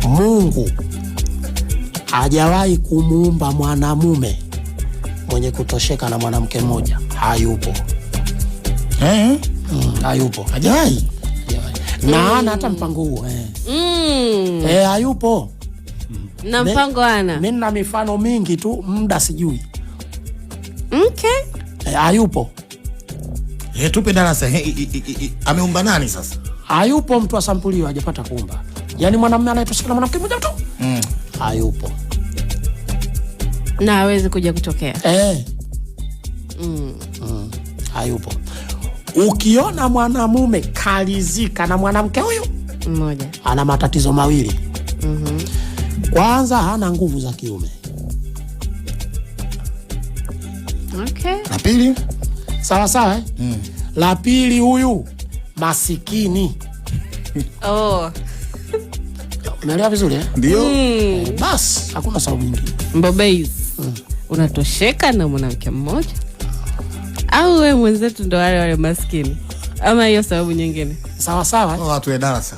Mungu hajawahi kumuumba mwanamume mwenye kutosheka na mwanamke mmoja. Hayupo. Hayupo. Hajawahi. Na ana hata mpango huo. Hayupo. Na mpango ana. Mimi na mifano mingi tu, muda sijui. Okay. Hayupo. Tupe darasa. Ameumba nani sasa? Hayupo mtu wa sampuli hajapata kuumba. Yaani mwanamume anayetosheka na mwanamke mmoja tu. Hayupo. Na hawezi kuja kutokea. Hayupo. Ukiona mwanamume kalizika na mwanamke huyu mmoja, ana matatizo mawili. Kwanza, hana nguvu za kiume. Okay. La pili? Sawa. La pili, huyu masikini. Umeelewa vizuri Ndio. Bas, hakuna sababu nyingine. Mbobezi, unatosheka na mwanamke mmoja? Au wewe mwenzetu ndo wale maskini? Ama hiyo sababu nyingine? Sawa. Watu wa darasa.